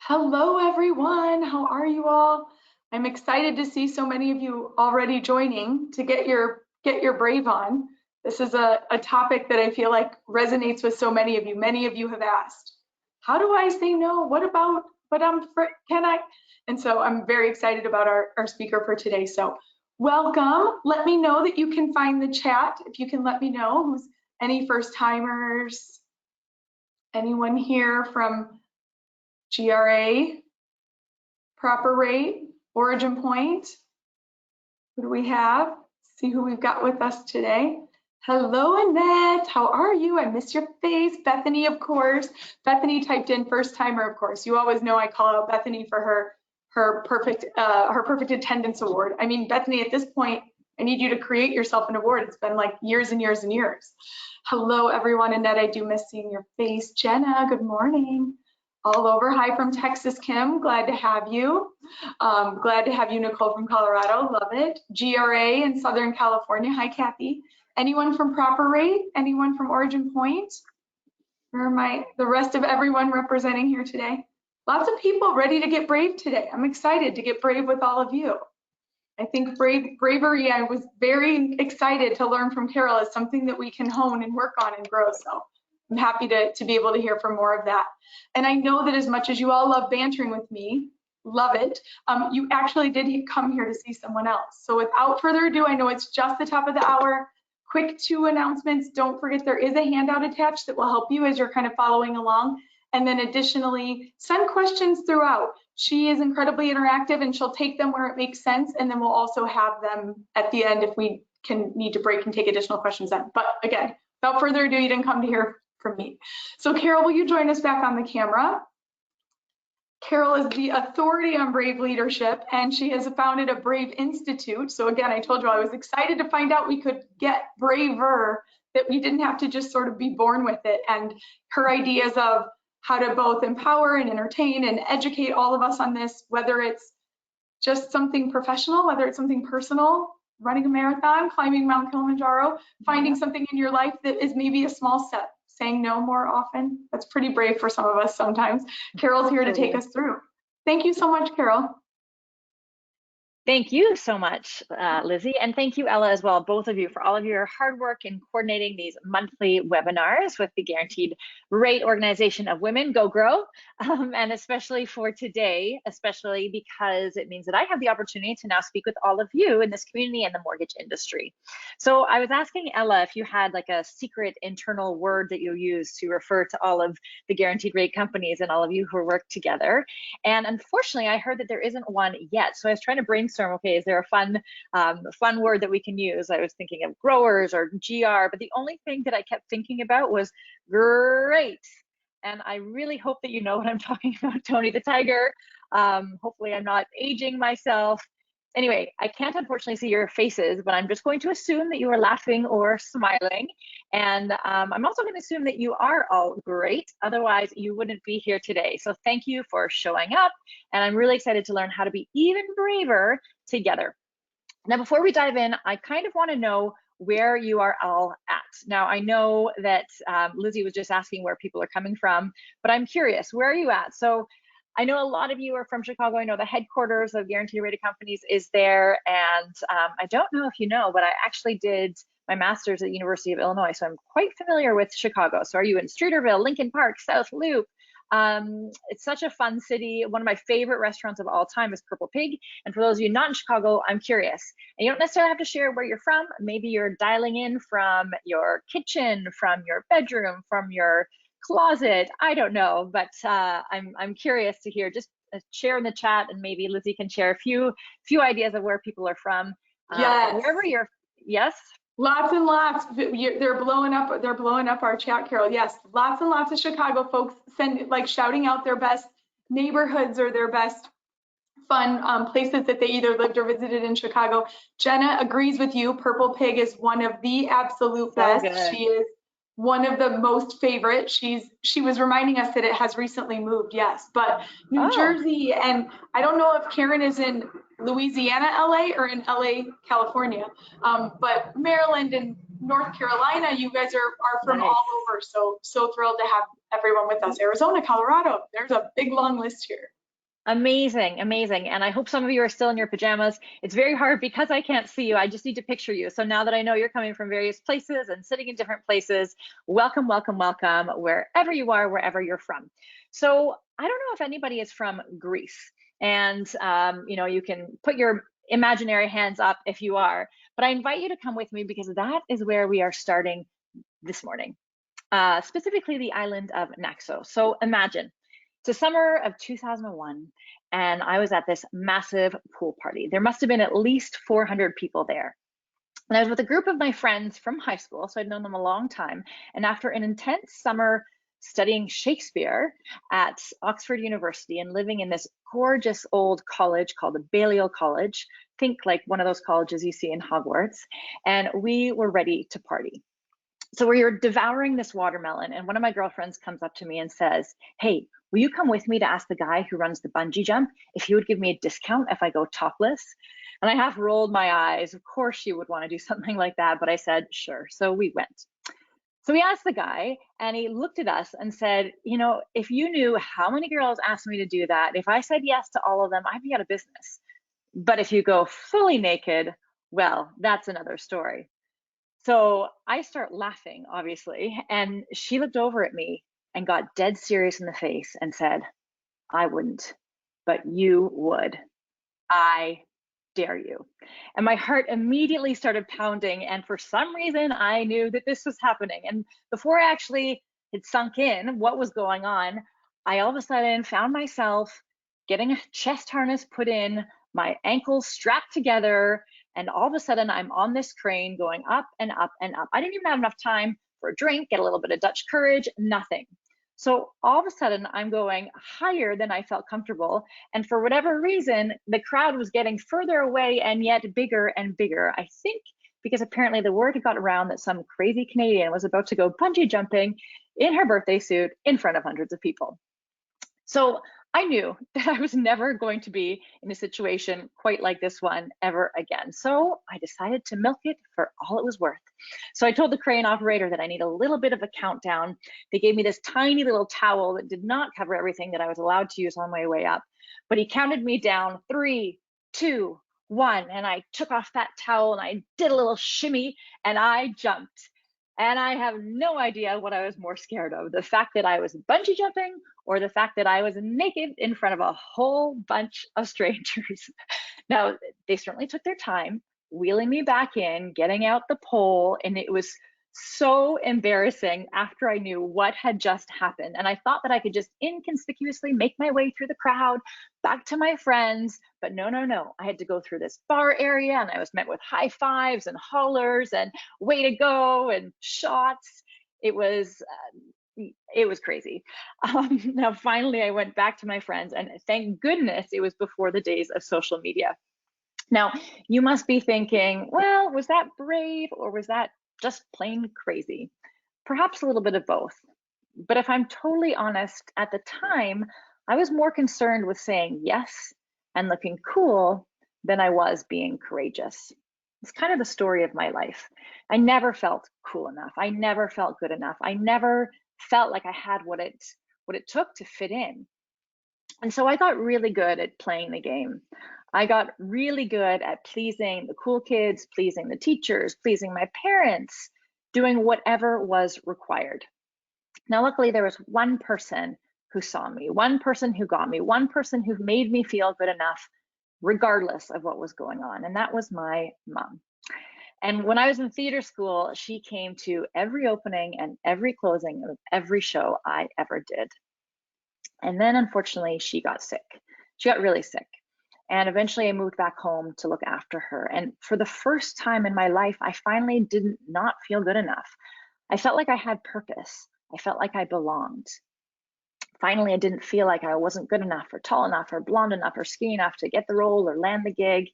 Hello, everyone. How are you all? I'm excited to see so many of you already joining to get your brave on. This is a topic that I feel like resonates with so many of you. Many of you have asked, how do I say no? What about, but can I? And so I'm very excited about our speaker for today. So welcome. Let me know that you can find the chat. If you can let me know who's any first timers, anyone here from B.R.A.V.E, Proper Rate, Origin Point. Who do we have? See who we've got with us today. Hello, Annette. How are you? I miss your face. Bethany, of course. Bethany typed in first timer, of course. You always know I call out Bethany for her perfect attendance award. I mean, Bethany, at this point, I need you to create yourself an award. It's been like years and years and years. Hello, everyone. Annette, I do miss seeing your face. Jenna, good morning. All over. Hi from Texas, Kim. Glad to have you. Glad to have you, Nicole from Colorado. Love it. GRA in Southern California. Hi, Kathy. Anyone from Proper Rate? Anyone from Origin Point? Where am the rest of everyone representing here today? Lots of people ready to get brave today. I'm excited to get brave with all of you. I think bravery, I was very excited to learn from Carol, is something that we can hone and work on and grow. So I'm happy to be able to hear from more of that. And I know that as much as you all love bantering with me, love it, you actually did come here to see someone else. So without further ado, I know it's just the top of the hour. Quick 2 announcements. Don't forget there is a handout attached that will help you as you're kind of following along. And then additionally, send questions throughout. She is incredibly interactive and she'll take them where it makes sense. And then we'll also have them at the end if we need to break and take additional questions then. But again, without further ado, you didn't come to hear from me. So Carol, will you join us back on the camera? Carol is the authority on brave leadership, and she has founded a Brave Institute. So again, I told you I was excited to find out we could get braver, that we didn't have to just sort of be born with it. And her ideas of how to both empower and entertain and educate all of us on this, whether it's just something professional, whether it's something personal, running a marathon, climbing Mount Kilimanjaro, finding something in your life that is maybe a small step, saying no more often. That's pretty brave for some of us sometimes. Carol's here to take us through. Thank you so much, Carol. Thank you so much, Lizzie, and thank you, Ella, as well, both of you, for all of your hard work in coordinating these monthly webinars with the Guaranteed Rate Organization of Women, Go Grow, and especially for today, especially because it means that I have the opportunity to now speak with all of you in this community and the mortgage industry. So I was asking Ella if you had like a secret internal word that you use to refer to all of the Guaranteed Rate companies and all of you who work together. And unfortunately, I heard that there isn't one yet. So I was trying to brainstorm, okay, is there a fun word that we can use? I was thinking of growers or GR, but the only thing that I kept thinking about was great. And I really hope that you know what I'm talking about, Tony the Tiger. Hopefully I'm not aging myself. Anyway, I can't unfortunately see your faces, but I'm just going to assume that you are laughing or smiling. And I'm also going to assume that you are all great. Otherwise, you wouldn't be here today. So thank you for showing up. And I'm really excited to learn how to be even braver together. Now, before we dive in, I kind of want to know where you are all at. Now, I know that Lizzie was just asking where people are coming from, but I'm curious, where are you at? So I know a lot of you are from Chicago. I know the headquarters of Guaranteed Rated Companies is there. And I don't know if you know, but I actually did my master's at the University of Illinois. So I'm quite familiar with Chicago. So are you in Streeterville, Lincoln Park, South Loop? It's such a fun city. One of my favorite restaurants of all time is Purple Pig. And for those of you not in Chicago, I'm curious. And you don't necessarily have to share where you're from. Maybe you're dialing in from your kitchen, from your bedroom, from your closet. I don't know, but I'm curious to hear. Just share in the chat, and maybe Lizzie can share a few ideas of where people are from. Yes. Wherever you're. Yes. Lots and lots. They're blowing up our chat, Carol. Yes, lots and lots of Chicago folks shouting out their best neighborhoods or their best fun places that they either lived or visited in Chicago. Jenna agrees with you. Purple Pig is one of the absolute best. She is one of the most favorite. She was reminding us that it has recently moved, yes, but New Jersey, and I don't know if Karen is in Louisiana, LA, or in LA, California, but Maryland and North Carolina, you guys are from all over. we're so thrilled to have everyone with us. Arizona, Colorado, there's a big long list here. Amazing, amazing. And I hope some of you are still in your pajamas. It's very hard because I can't see you. I just need to picture you. So now that I know you're coming from various places and sitting in different places, welcome, welcome, welcome, wherever you are, wherever you're from. So I don't know if anybody is from Greece. And you can put your imaginary hands up if you are, but I invite you to come with me because that is where we are starting this morning, specifically the island of Naxos. So imagine. It's the summer of 2001, and I was at this massive pool party. There must have been at least 400 people there. And I was with a group of my friends from high school, so I'd known them a long time. And after an intense summer studying Shakespeare at Oxford University and living in this gorgeous old college called the Balliol College, think like one of those colleges you see in Hogwarts, and we were ready to party. So we were devouring this watermelon, and one of my girlfriends comes up to me and says, "Hey, will you come with me to ask the guy who runs the bungee jump if he would give me a discount if I go topless?" And I half rolled my eyes. Of course she would want to do something like that, but I said, sure. So we went. So we asked the guy, and he looked at us and said, if you knew how many girls asked me to do that, if I said yes to all of them, I'd be out of business. But if you go fully naked, well, that's another story. So I start laughing, obviously, and she looked over at me and got dead serious in the face and said, "I wouldn't, but you would. I dare you." And my heart immediately started pounding, and for some reason, I knew that this was happening. And before I actually had sunk in what was going on, I all of a sudden found myself getting a chest harness put in, my ankles strapped together, and all of a sudden I'm on this crane going up and up and up. I didn't even have enough time for a drink, get a little bit of Dutch courage, nothing. So all of a sudden I'm going higher than I felt comfortable. And for whatever reason, the crowd was getting further away and yet bigger and bigger. I think because apparently the word got around that some crazy Canadian was about to go bungee jumping in her birthday suit in front of hundreds of people. So I knew that I was never going to be in a situation quite like this one ever again. So I decided to milk it for all it was worth. So I told the crane operator that I need a little bit of a countdown. They gave me this tiny little towel that did not cover everything that I was allowed to use on my way up. But he counted me down 3, 2, 1, and I took off that towel and I did a little shimmy and I jumped. And I have no idea what I was more scared of, the fact that I was bungee jumping or the fact that I was naked in front of a whole bunch of strangers. Now, they certainly took their time wheeling me back in, getting out the pole, and it was so embarrassing after I knew what had just happened. And I thought that I could just inconspicuously make my way through the crowd back to my friends, but no, no, no. I had to go through this bar area and I was met with high fives and hollers and way to go and shots. It was crazy. Now, finally, I went back to my friends, and thank goodness it was before the days of social media. Now, you must be thinking, well, was that brave or was that just plain crazy? Perhaps a little bit of both. But if I'm totally honest, at the time, I was more concerned with saying yes and looking cool than I was being courageous. It's kind of the story of my life. I never felt cool enough. I never felt good enough. I never felt like I had what it took to fit in. And so I got really good at playing the game. I got really good at pleasing the cool kids, pleasing the teachers, pleasing my parents, doing whatever was required. Now, luckily, there was one person who saw me, one person who got me, one person who made me feel good enough, regardless of what was going on, and that was my mom. And when I was in theater school, she came to every opening and every closing of every show I ever did. And then, unfortunately, she got sick. She got really sick. And eventually I moved back home to look after her. And for the first time in my life, I finally did not feel good enough. I felt like I had purpose. I felt like I belonged. Finally, I didn't feel like I wasn't good enough or tall enough or blonde enough or skinny enough to get the role or land the gig.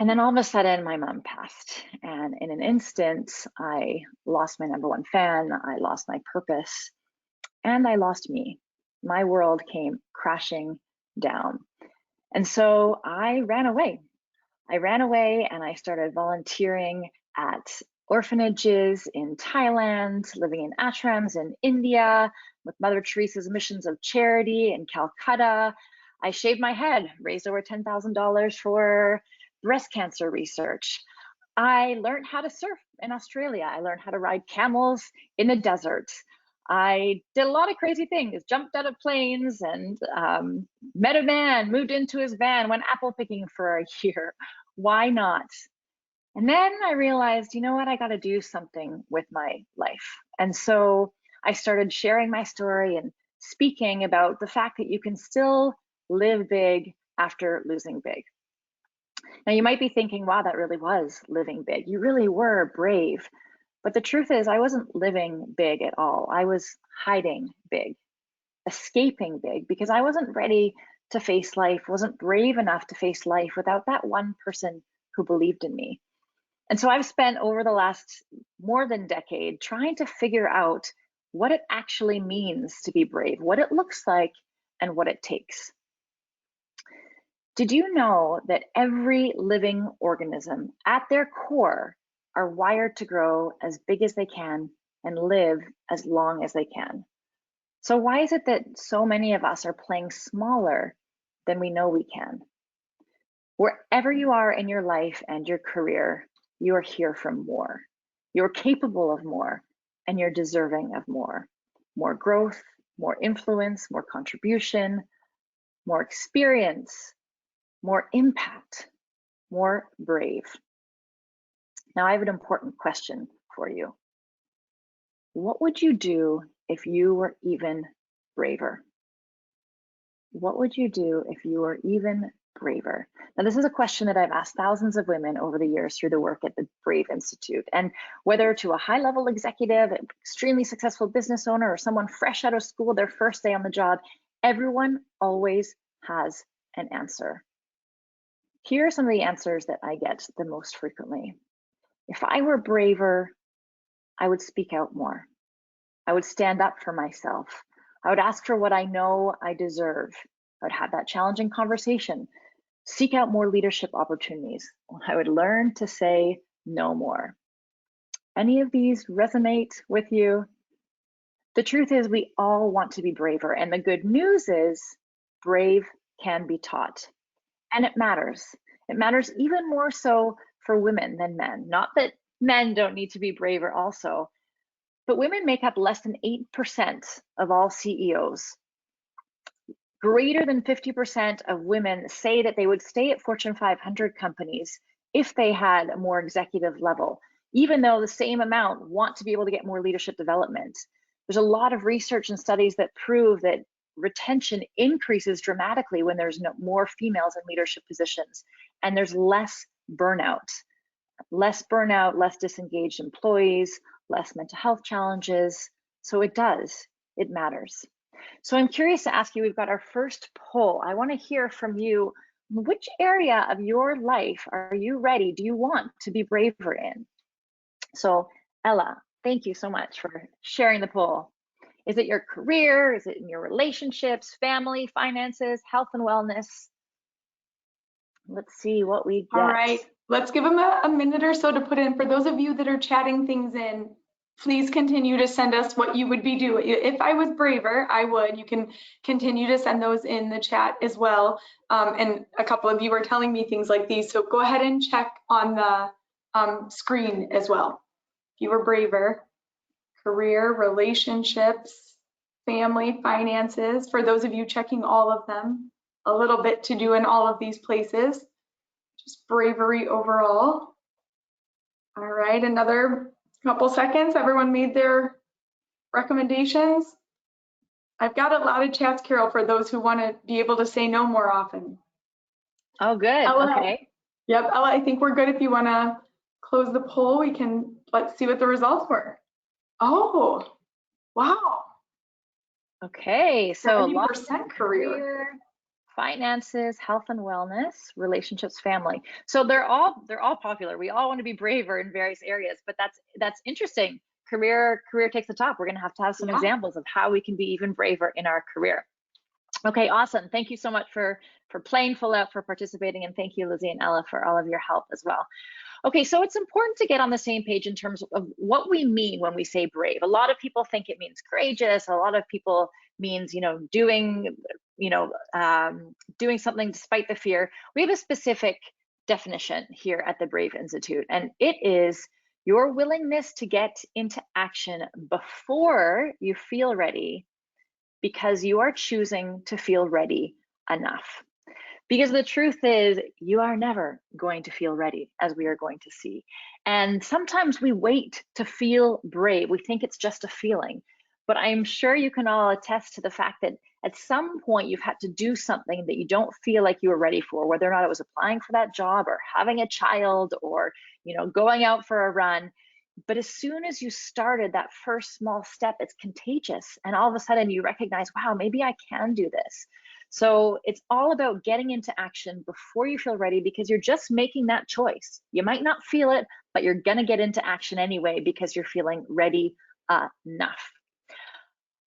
And then all of a sudden, my mom passed. And in an instant, I lost my number one fan. I lost my purpose. And I lost me. My world came crashing down. And so I ran away. I ran away and I started volunteering at orphanages in Thailand, living in ashrams in India, with Mother Teresa's missions of charity in Calcutta. I shaved my head, raised over $10,000 for breast cancer research. I learned how to surf in Australia. I learned how to ride camels in the desert. I did a lot of crazy things, jumped out of planes and met a man, moved into his van, went apple picking for a year. Why not? And then I realized, you know what, I got to do something with my life. And so I started sharing my story and speaking about the fact that you can still live big after losing big. Now, you might be thinking, wow, that really was living big. You really were brave. But the truth is, I wasn't living big at all. I was hiding big, escaping big, because I wasn't ready to face life, wasn't brave enough to face life without that one person who believed in me. And so I've spent over the last more than decade trying to figure out what it actually means to be brave, what it looks like, and what it takes. Did you know that every living organism at their core are wired to grow as big as they can and live as long as they can? So why is it that so many of us are playing smaller than we know we can? Wherever you are in your life and your career, you are here for more. You're capable of more, and you're deserving of more. More growth, more influence, more contribution, more experience, more impact, more brave. Now, I have an important question for you. What would you do if you were even braver? What would you do if you were even braver? Now, this is a question that I've asked thousands of women over the years through the work at the B.R.A.V.E. Institute. And whether to a high-level executive, an extremely successful business owner, or someone fresh out of school, their first day on the job, everyone always has an answer. Here are some of the answers that I get the most frequently. If I were braver, I would speak out more. I would stand up for myself. I would ask for what I know I deserve. I would have that challenging conversation, seek out more leadership opportunities. I would learn to say no more. Any of these resonate with you? The truth is, we all want to be braver. And the good news is, brave can be taught. And it matters. It matters even more so for women than men. Not that men don't need to be braver also, but women make up less than 8% of all CEOs. Greater than 50% of women say that they would stay at Fortune 500 companies if they had a more executive level, even though the same amount want to be able to get more leadership development. There's a lot of research and studies that prove that retention increases dramatically when there's more females in leadership positions, and there's less burnout. Less burnout, less disengaged employees, less mental health challenges. So it matters. So I'm curious to ask you, we've got our first poll. I want to hear from you. Which area of your life are you ready? Do you want to be braver in? So Ella, thank you so much for sharing the poll. Is it your career? Is it in your relationships, family, finances, health and wellness? Let's see what we get. All right, let's give them a minute or so to put in. For those of you that are chatting things in, please continue to send us what you would be doing. If I was braver, I would. You can continue to send those in the chat as well. And a couple of you are telling me things like these, so go ahead and check on the screen as well. If you were braver, career, relationships, family, finances. For those of you checking all of them, a little bit to do in all of these places. Just bravery overall. All right, another couple seconds. Everyone made their recommendations. I've got a lot of chats, Carol, for those who want to be able to say no more often. Oh, good. Ella, okay. Yep, Ella, I think we're good. If you want to close the poll, let's see what the results were. Oh, wow. Okay, so 70% career. Finances, health and wellness, relationships, family. So they're all popular. We all want to be braver in various areas, but that's interesting. Career takes the top. We're going to have some examples of how we can be even braver in our career. Okay, awesome. Thank you so much for playing full out, for participating, and thank you, Lizzie and Ella, for all of your help as well. Okay, so it's important to get on the same page in terms of what we mean when we say brave. A lot of people think it means courageous. A lot of people means, doing, doing something despite the fear. We have a specific definition here at the Brave Institute, and it is your willingness to get into action before you feel ready because you are choosing to feel ready enough. Because the truth is, you are never going to feel ready, as we are going to see. And sometimes we wait to feel brave. We think it's just a feeling. But I'm sure you can all attest to the fact that at some point you've had to do something that you don't feel like you were ready for, whether or not it was applying for that job or having a child or, going out for a run. But as soon as you started that first small step, it's contagious. And all of a sudden you recognize, wow, maybe I can do this. So it's all about getting into action before you feel ready, because you're just making that choice. You might not feel it, but you're gonna get into action anyway because you're feeling ready enough.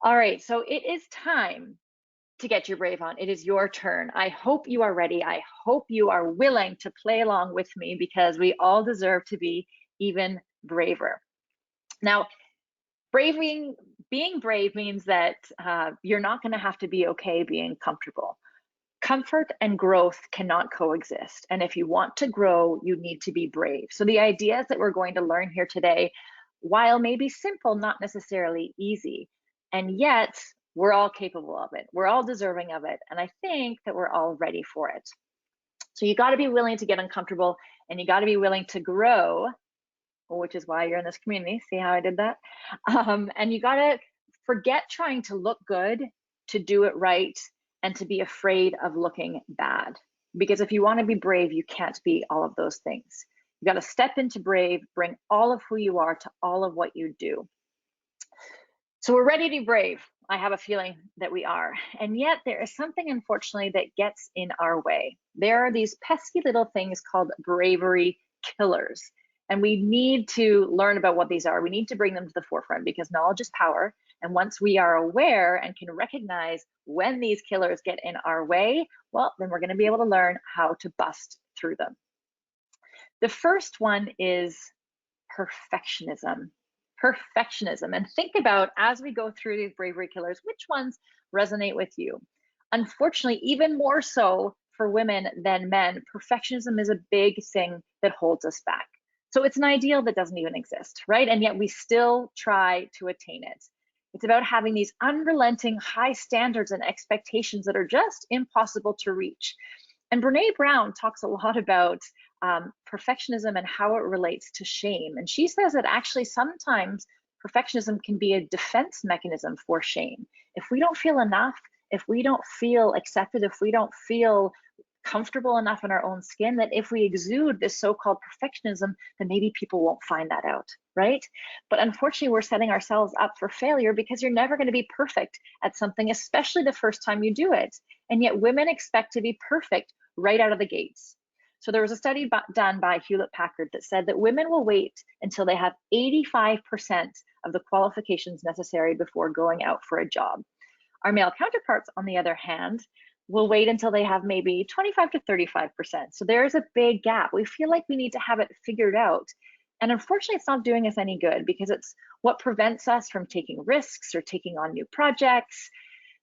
All right, so it is time to get your brave on. It is your turn. I hope you are ready. I hope you are willing to play along with me, because we all deserve to be even braver. Now, being brave means that you're not going to have to be okay being comfortable. Comfort and growth cannot coexist. And if you want to grow, you need to be brave. So the ideas that we're going to learn here today, while maybe simple, not necessarily easy, and yet we're all capable of it. We're all deserving of it. And I think that we're all ready for it. So you got to be willing to get uncomfortable, and you got to be willing to grow, which is why you're in this community. See how I did that? And you gotta forget trying to look good, to do it right, and to be afraid of looking bad. Because if you want to be brave, you can't be all of those things. You gotta step into brave, bring all of who you are to all of what you do. So we're ready to be brave. I have a feeling that we are. And yet there is something, unfortunately, that gets in our way. There are these pesky little things called bravery killers. And we need to learn about what these are. We need to bring them to the forefront, because knowledge is power. And once we are aware and can recognize when these killers get in our way, well, then we're going to be able to learn how to bust through them. The first one is perfectionism. Perfectionism. And think about, as we go through these bravery killers, which ones resonate with you? Unfortunately, even more so for women than men, perfectionism is a big thing that holds us back. So it's an ideal that doesn't even exist, right? And yet we still try to attain it. It's about having these unrelenting high standards and expectations that are just impossible to reach. And Brené Brown talks a lot about perfectionism and how it relates to shame. And she says that actually sometimes perfectionism can be a defense mechanism for shame. If we don't feel enough, if we don't feel accepted, if we don't feel comfortable enough in our own skin, that if we exude this so-called perfectionism, then maybe people won't find that out, right? But unfortunately, we're setting ourselves up for failure, because you're never going to be perfect at something, especially the first time you do it. And yet women expect to be perfect right out of the gates. So there was a study done by Hewlett Packard that said that women will wait until they have 85% of the qualifications necessary before going out for a job. Our male counterparts, on the other hand, will wait until they have maybe 25 to 35%. So there's a big gap. We feel like we need to have it figured out. And unfortunately, it's not doing us any good, because it's what prevents us from taking risks or taking on new projects.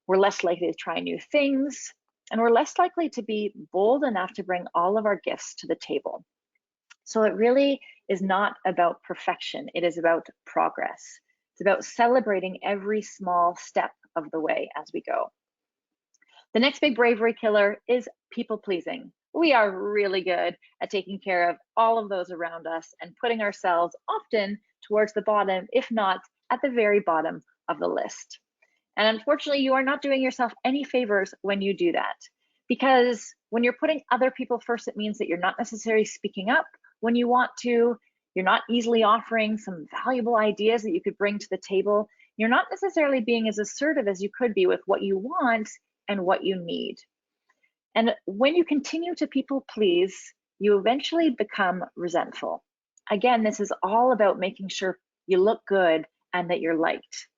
We're less likely to try new things, and we're less likely to be bold enough to bring all of our gifts to the table. So it really is not about perfection. It is about progress. It's about celebrating every small step of the way as we go. The next big bravery killer is people pleasing. We are really good at taking care of all of those around us and putting ourselves often towards the bottom, if not at the very bottom of the list. And unfortunately, you are not doing yourself any favors when you do that, because when you're putting other people first, it means that you're not necessarily speaking up when you want to. You're not easily offering some valuable ideas that you could bring to the table. You're not necessarily being as assertive as you could be with what you want and what you need. And when you continue to people please, you eventually become resentful. Again, this is all about making sure you look good and that you're liked.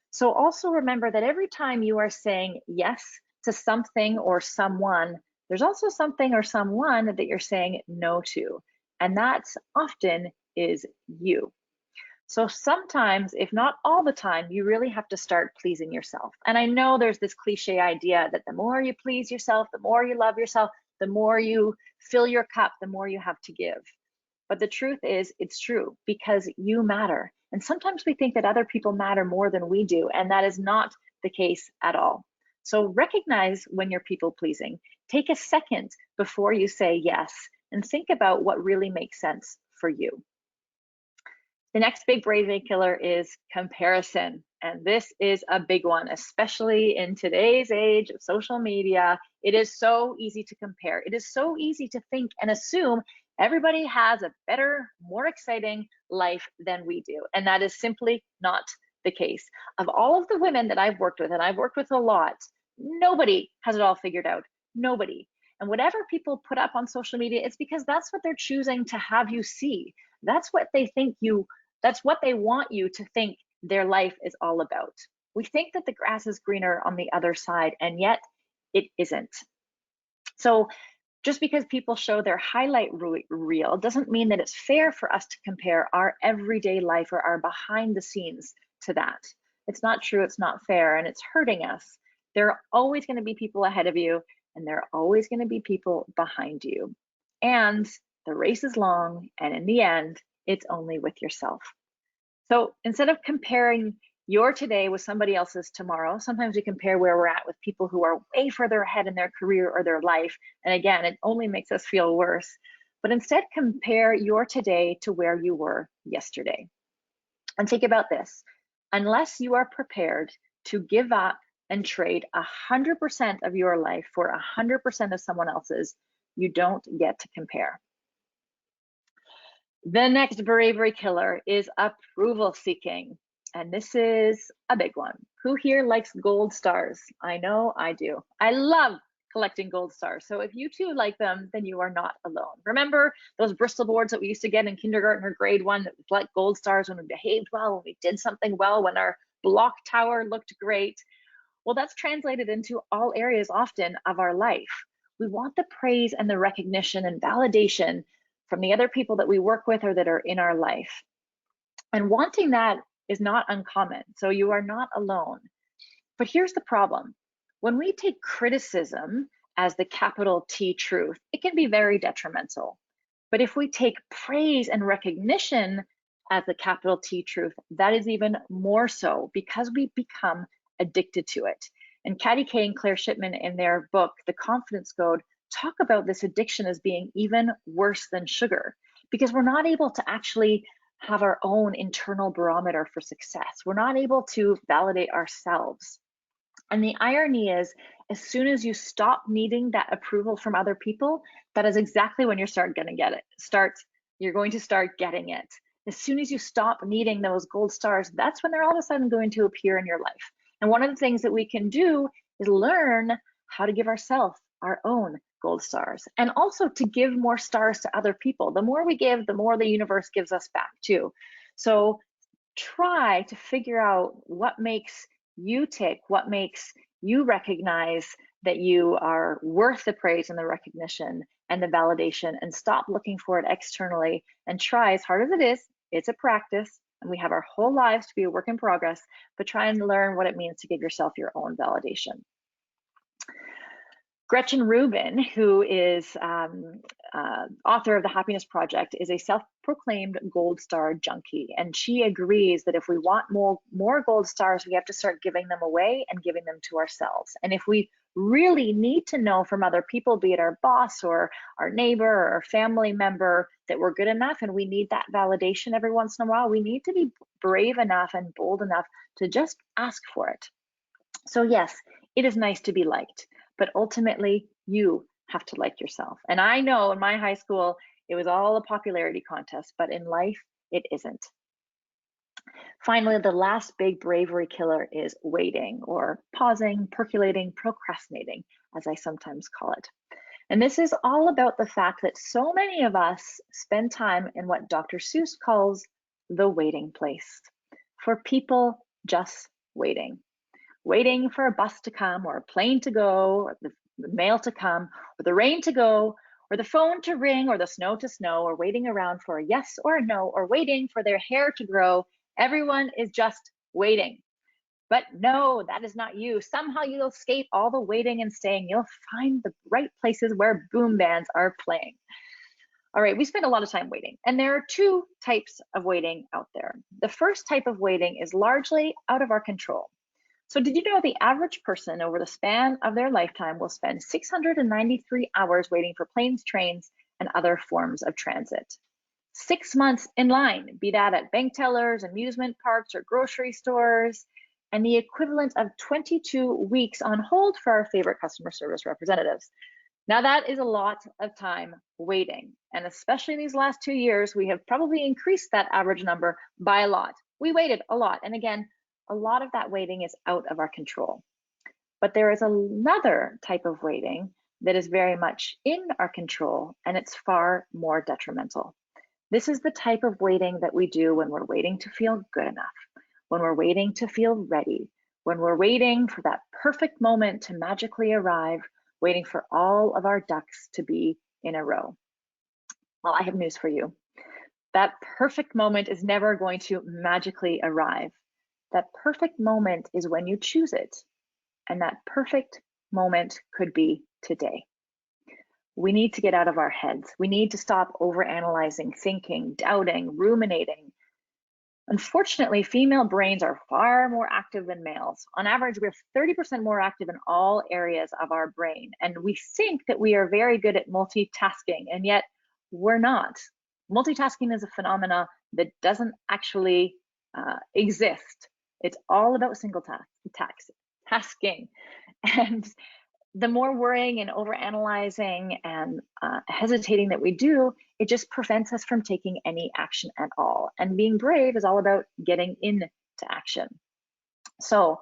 So also remember that every time you are saying yes to something or someone, there's also something or someone that you're saying no to. and that's often is you. So sometimes, if not all the time, you really have to start pleasing yourself. And I know there's this cliche idea that the more you please yourself, the more you love yourself, the more you fill your cup, the more you have to give. But the truth is, it's true, because you matter. And sometimes we think that other people matter more than we do, and that is not the case at all. So recognize when you're people pleasing. Take a second before you say yes, and think about what really makes sense for you. The next big bravery killer is comparison. And this is a big one, especially in today's age of social media. It is so easy to compare. It is so easy to think and assume everybody has a better, more exciting life than we do. And that is simply not the case. Of all of the women that I've worked with, and I've worked with a lot, nobody has it all figured out. Nobody. And whatever people put up on social media, it's because that's what they're choosing to have you see. That's what they think you That's what they want you to think their life is all about. We think that the grass is greener on the other side, and yet it isn't. So just because people show their highlight reel doesn't mean that it's fair for us to compare our everyday life or our behind the scenes to that. It's not true, it's not fair, and it's hurting us. There are always going to be people ahead of you, and there are always going to be people behind you. And the race is long, and in the end, it's only with yourself. So instead of comparing your today with somebody else's tomorrow, sometimes we compare where we're at with people who are way further ahead in their career or their life. And again, it only makes us feel worse. But instead, compare your today to where you were yesterday. And think about this. Unless you are prepared to give up and trade 100% of your life for 100% of someone else's, you don't get to compare. The next bravery killer is approval seeking. And this is a big one. Who here likes gold stars? I know I do. I love collecting gold stars. So if you too like them, then you are not alone. Remember those Bristol boards that we used to get in kindergarten or grade 1 that was like gold stars when we behaved well, when we did something well, when our block tower looked great? Well, that's translated into all areas often of our life. We want the praise and the recognition and validation from the other people that we work with or that are in our life. And wanting that is not uncommon, so you are not alone. But here's the problem. When we take criticism as the capital T truth, it can be very detrimental. But if we take praise and recognition as the capital T truth, that is even more so, because we become addicted to it. And Katty Kay and Claire Shipman, in their book, The Confidence Code, talk about this addiction as being even worse than sugar, because we're not able to actually have our own internal barometer for success. We're not able to validate ourselves. And the irony is, as soon as you stop needing that approval from other people, that is exactly when you're going to get it. You're going to start getting it. As soon as you stop needing those gold stars, that's when they're all of a sudden going to appear in your life. And one of the things that we can do is learn how to give ourselves our own gold stars, and also to give more stars to other people. The more we give, the more the universe gives us back too. So try to figure out what makes you tick, what makes you recognize that you are worth the praise and the recognition and the validation, and stop looking for it externally, and try, as hard as it is, it's a practice, and we have our whole lives to be a work in progress, but try and learn what it means to give yourself your own validation. Gretchen Rubin, who is author of The Happiness Project, is a self-proclaimed gold star junkie. And she agrees that if we want more gold stars, we have to start giving them away and giving them to ourselves. And if we really need to know from other people, be it our boss or our neighbor or our family member, that we're good enough and we need that validation every once in a while, we need to be brave enough and bold enough to just ask for it. So yes, it is nice to be liked, but ultimately you have to like yourself. And I know in my high school, it was all a popularity contest, but in life, it isn't. Finally, the last big bravery killer is waiting, or pausing, percolating, procrastinating, as I sometimes call it. And this is all about the fact that so many of us spend time in what Dr. Seuss calls the waiting place, for people just waiting. Waiting for a bus to come, or a plane to go, or the mail to come, or the rain to go, or the phone to ring, or the snow to snow, or waiting around for a yes or a no, or waiting for their hair to grow. Everyone is just waiting. But no, that is not you. Somehow you'll escape all the waiting and staying. You'll find the right places where boom bands are playing. All right, we spend a lot of time waiting, and there are two types of waiting out there. The first type of waiting is largely out of our control. So did you know the average person over the span of their lifetime will spend 693 hours waiting for planes, trains, and other forms of transit? 6 months in line, be that at bank tellers, amusement parks, or grocery stores, and the equivalent of 22 weeks on hold for our favorite customer service representatives. Now that is a lot of time waiting, and especially these last 2 years, we have probably increased that average number by a lot. We waited a lot, and again, a lot of that waiting is out of our control. But there is another type of waiting that is very much in our control, and it's far more detrimental. This is the type of waiting that we do when we're waiting to feel good enough, when we're waiting to feel ready, when we're waiting for that perfect moment to magically arrive, waiting for all of our ducks to be in a row. Well, I have news for you. That perfect moment is never going to magically arrive. That perfect moment is when you choose it, and that perfect moment could be today. We need to get out of our heads. We need to stop overanalyzing, thinking, doubting, ruminating. Unfortunately, female brains are far more active than males. On average, we're 30% more active in all areas of our brain. And we think that we are very good at multitasking, and yet we're not. Multitasking is a phenomena that doesn't actually exist. It's all about single tasking. And the more worrying and overanalyzing and hesitating that we do, it just prevents us from taking any action at all. And being brave is all about getting into action. So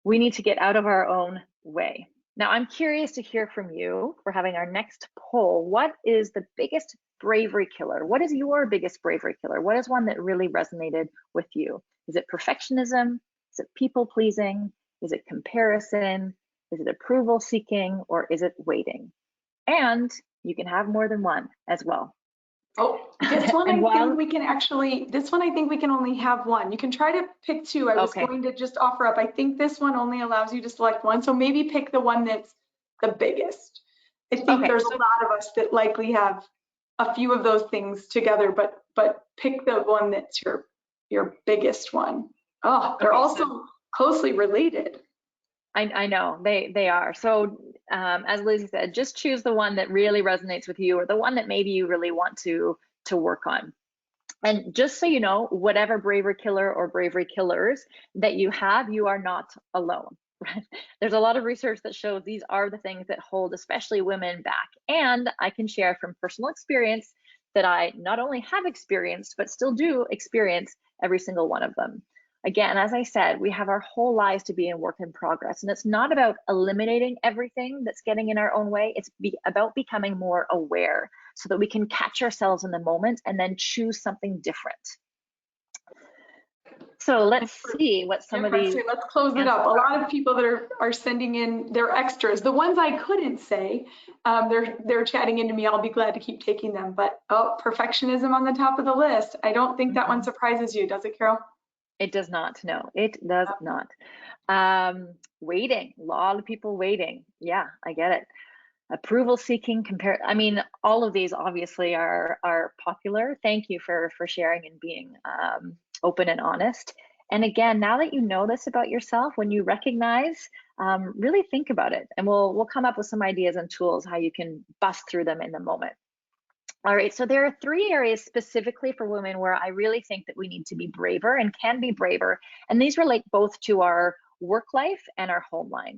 we need to get out of our own way. Now, I'm curious to hear from you. We're having our next poll. What is the biggest bravery killer? What is your biggest bravery killer? What is one that really resonated with you? Is it perfectionism? Is it people pleasing? Is it comparison? Is it approval seeking, or is it waiting? And you can have more than one as well. Oh, this one I think we can only have one. You can try to pick two. I was going to just offer up. I think this one only allows you to select one. So maybe pick the one that's the biggest. I think there's a lot of us that likely have a few of those things together, but pick the one that's your biggest one. Oh, they're also closely related. I know they are. So as Lizzie said, just choose the one that really resonates with you, or the one that maybe you really want to work on. And just so you know, whatever bravery killer or bravery killers that you have, you are not alone. Right? There's a lot of research that shows these are the things that hold especially women back. And I can share from personal experience that I not only have experienced, but still do experience every single one of them. Again, as I said, we have our whole lives to be in work in progress, and it's not about eliminating everything that's getting in our own way. It's about becoming more aware so that we can catch ourselves in the moment and then choose something different. So let's see what some of these. Let's close it up. A lot of people that are sending in their extras. The ones I couldn't say, they're chatting into me. I'll be glad to keep taking them. But perfectionism on the top of the list. I don't think that one surprises you, does it, Carol? It does not. No, it does not. Waiting, a lot of people waiting. Yeah, I get it. Approval seeking, I mean, all of these obviously are popular. Thank you for sharing and being open and honest. And again, now that you know this about yourself, when you recognize, really think about it, and we'll come up with some ideas and tools how you can bust through them in the moment. All right, so there are 3 areas specifically for women where I really think that we need to be braver and can be braver. And these relate both to our work life and our home life.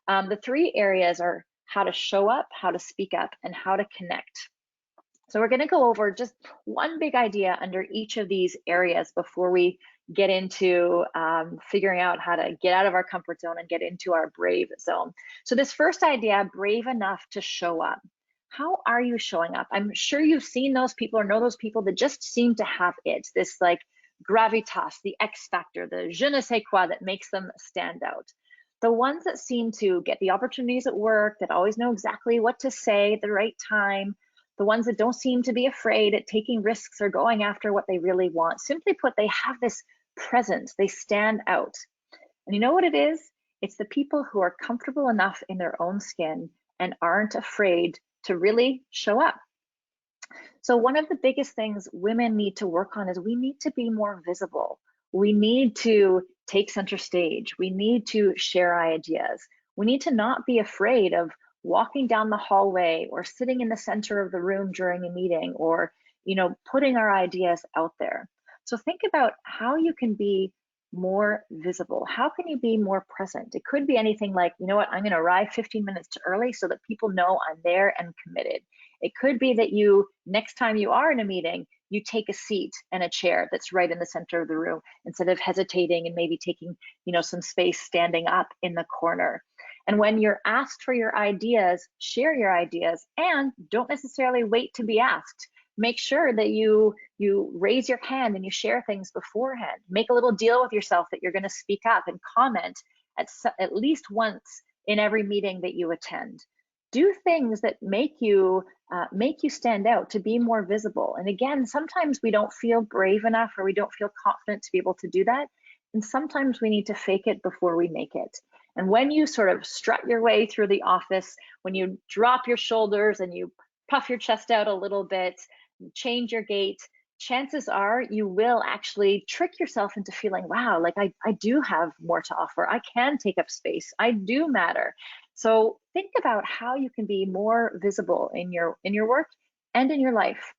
The 3 areas are how to show up, how to speak up, and how to connect. So we're gonna go over just one big idea under each of these areas before we get into figuring out how to get out of our comfort zone and get into our brave zone. So this first idea, brave enough to show up. How are you showing up? I'm sure you've seen those people or know those people that just seem to have it, this like gravitas, the X factor, the je ne sais quoi that makes them stand out. The ones that seem to get the opportunities at work, that always know exactly what to say at the right time, the ones that don't seem to be afraid at taking risks or going after what they really want. Simply put, they have this presence, they stand out. And you know what it is? It's the people who are comfortable enough in their own skin and aren't afraid to really show up. So one of the biggest things women need to work on is we need to be more visible. We need to take center stage. We need to share ideas. We need to not be afraid of walking down the hallway or sitting in the center of the room during a meeting, or, putting our ideas out there. So think about how you can be more visible. How can you be more present? It could be anything like, you know what, I'm going to arrive 15 minutes too early so that people know I'm there and committed. It could be that next time you are in a meeting, you take a seat and a chair that's right in the center of the room instead of hesitating and maybe taking, some space standing up in the corner. And when you're asked for your ideas, share your ideas, and don't necessarily wait to be asked. Make sure that you raise your hand and you share things beforehand. Make a little deal with yourself that you're going to speak up and comment at least once in every meeting that you attend. Do things that make you stand out, to be more visible. And again, sometimes we don't feel brave enough, or we don't feel confident to be able to do that. And sometimes we need to fake it before we make it. And when you sort of strut your way through the office, when you drop your shoulders and you puff your chest out a little bit, change your gait, chances are you will actually trick yourself into feeling, wow, like I do have more to offer. I can take up space. I do matter. So think about how you can be more visible in your work and in your life.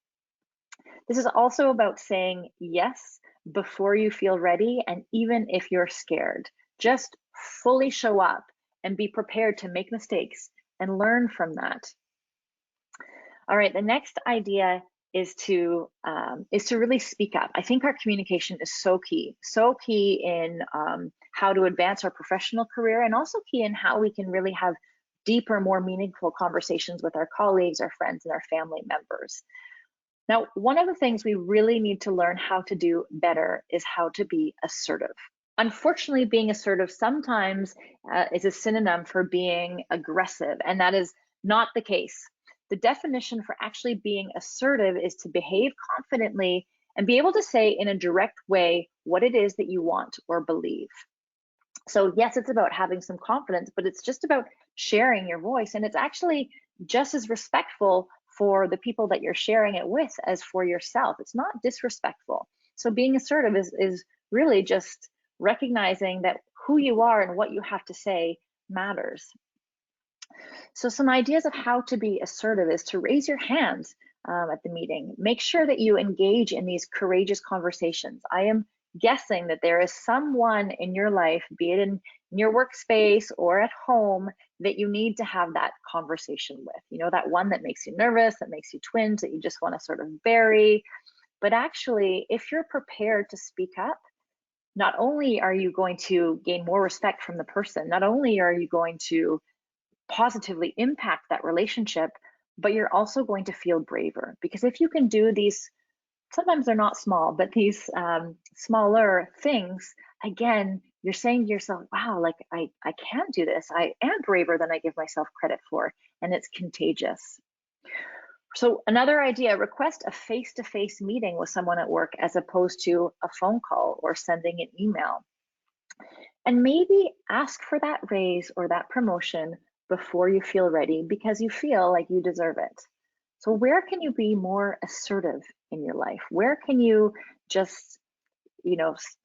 This is also about saying yes before you feel ready, and even if you're scared. Just fully show up and be prepared to make mistakes and learn from that. All right, the next idea is to really speak up. I think our communication is so key in how to advance our professional career, and also key in how we can really have deeper, more meaningful conversations with our colleagues, our friends, and our family members. Now, one of the things we really need to learn how to do better is how to be assertive. Unfortunately, being assertive sometimes is a synonym for being aggressive, and that is not the case. The definition for actually being assertive is to behave confidently and be able to say in a direct way what it is that you want or believe. So yes, it's about having some confidence, but it's just about sharing your voice. And it's actually just as respectful for the people that you're sharing it with as for yourself. It's not disrespectful. So being assertive is really just recognizing that who you are and what you have to say matters. So some ideas of how to be assertive is to raise your hands at the meeting. Make sure that you engage in these courageous conversations. I am guessing that there is someone in your life, be it in your workspace or at home, that you need to have that conversation with. That one that makes you nervous, that makes you twinge, that you just want to sort of bury. But actually, if you're prepared to speak up, not only are you going to gain more respect from the person, not only are you going to positively impact that relationship, but you're also going to feel braver. Because if you can do these, sometimes they're not small, but these smaller things, again, you're saying to yourself, wow, like I can do this. I am braver than I give myself credit for, and it's contagious. So another idea, request a face-to-face meeting with someone at work as opposed to a phone call or sending an email. And maybe ask for that raise or that promotion before you feel ready, because you feel like you deserve it. So where can you be more assertive in your life? Where can you just,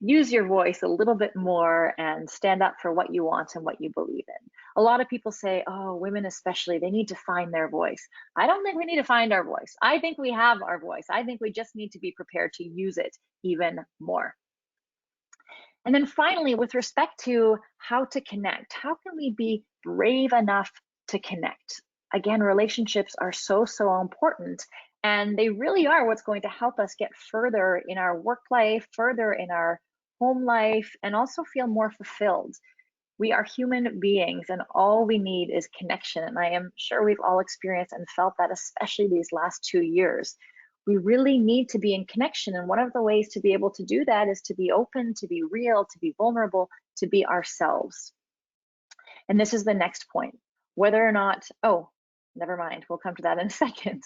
use your voice a little bit more and stand up for what you want and what you believe in? A lot of people say, oh, women especially, they need to find their voice. I don't think we need to find our voice. I think we have our voice. I think we just need to be prepared to use it even more. And then finally, with respect to how to connect, how can we be brave enough to connect? Again, relationships are so important, and they really are what's going to help us get further in our work life, further in our home life, and also feel more fulfilled. We are human beings, and all we need is connection. And I am sure we've all experienced and felt that, especially these last 2 years. We really need to be in connection. And one of the ways to be able to do that is to be open, to be real, to be vulnerable, to be ourselves. And this is the next point, whether or not, oh, never mind, we'll come to that in a second.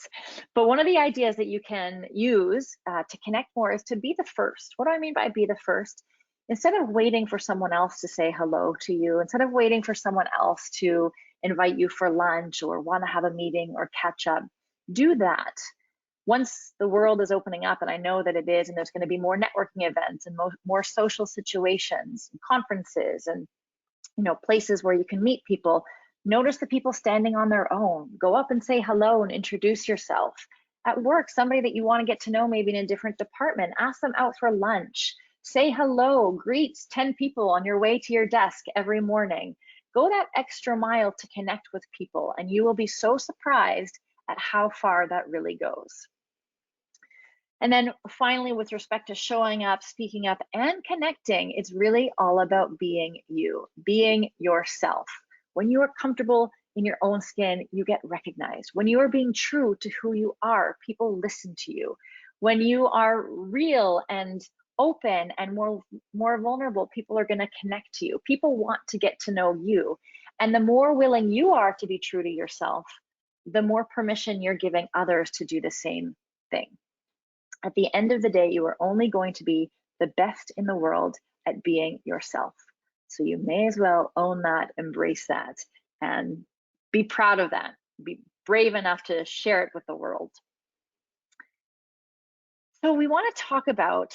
But one of the ideas that you can use to connect more is to be the first. What do I mean by be the first? Instead of waiting for someone else to say hello to you, instead of waiting for someone else to invite you for lunch or want to have a meeting or catch up, do that. Once the world is opening up, and I know that it is, and there's going to be more networking events and more social situations, and conferences, and places where you can meet people, notice the people standing on their own. Go up and say hello and introduce yourself. At work, somebody that you want to get to know, maybe in a different department, ask them out for lunch. Say hello, greet 10 people on your way to your desk every morning. Go that extra mile to connect with people, and you will be so surprised at how far that really goes. And then finally, with respect to showing up, speaking up, and connecting, it's really all about being you, being yourself. When you are comfortable in your own skin, you get recognized. When you are being true to who you are, people listen to you. When you are real and open and more vulnerable, people are going to connect to you. People want to get to know you. And the more willing you are to be true to yourself, the more permission you're giving others to do the same thing. At the end of the day, you are only going to be the best in the world at being yourself. So you may as well own that, embrace that, and be proud of that. Be brave enough to share it with the world. So we want to talk about,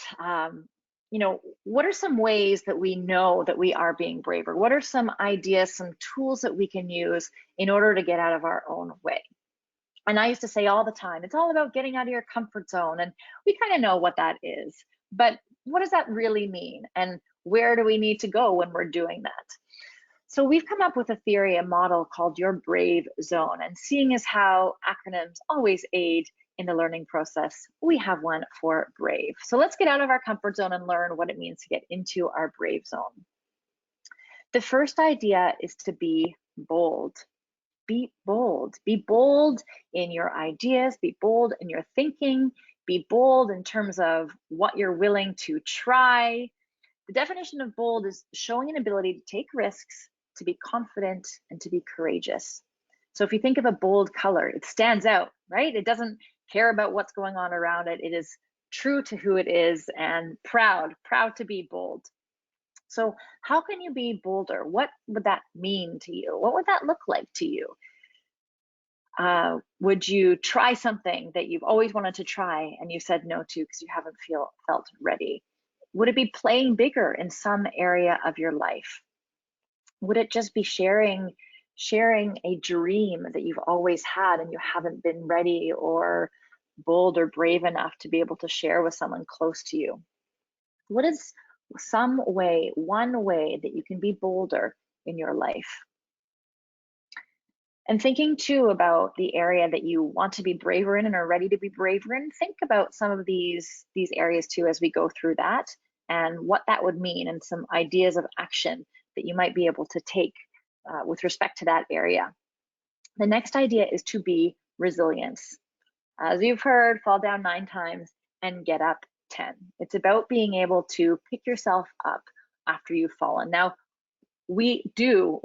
what are some ways that we know that we are being braver? What are some ideas, some tools that we can use in order to get out of our own way? And I used to say all the time, it's all about getting out of your comfort zone. And we kind of know what that is. But what does that really mean? And where do we need to go when we're doing that? So we've come up with a theory, a model called your B.R.A.V.E. zone. And seeing as how acronyms always aid in the learning process, we have one for B.R.A.V.E. So let's get out of our comfort zone and learn what it means to get into our B.R.A.V.E. zone. The first idea is to be bold. Be bold. Be bold in your ideas, be bold in your thinking, be bold in terms of what you're willing to try. The definition of bold is showing an ability to take risks, to be confident, and to be courageous. So if you think of a bold color, it stands out, right? It doesn't care about what's going on around it. It is true to who it is and proud to be bold. So how can you be bolder? What would that mean to you? What would that look like to you? Would you try something that you've always wanted to try and you said no to because you haven't felt ready? Would it be playing bigger in some area of your life? Would it just be sharing a dream that you've always had and you haven't been ready or bold or brave enough to be able to share with someone close to you? What is some way, one way that you can be bolder in your life? And thinking too about the area that you want to be braver in and are ready to be braver in, think about some of these areas too as we go through that and what that would mean and some ideas of action that you might be able to take with respect to that area. The next idea is to be resilient. As you've heard, fall down 9 times and get up 10. It's about being able to pick yourself up after you've fallen. Now, we do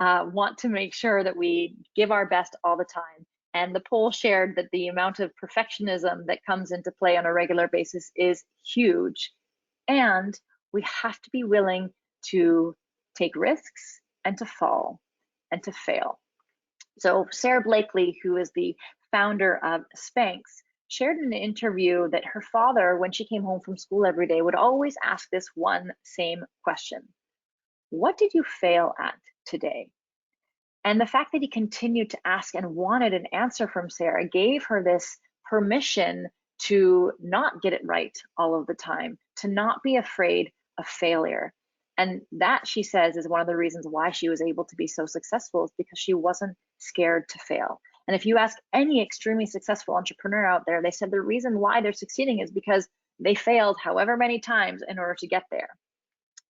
want to make sure that we give our best all the time. And the poll shared that the amount of perfectionism that comes into play on a regular basis is huge. And we have to be willing to take risks and to fall and to fail. So Sarah Blakely, who is the founder of Spanx, shared in an interview that her father, when she came home from school every day, would always ask this one same question: what did you fail at today? And the fact that he continued to ask and wanted an answer from Sarah gave her this permission to not get it right all of the time, to not be afraid of failure. And that, she says, is one of the reasons why she was able to be so successful, is because she wasn't scared to fail. And if you ask any extremely successful entrepreneur out there, they said the reason why they're succeeding is because they failed however many times in order to get there.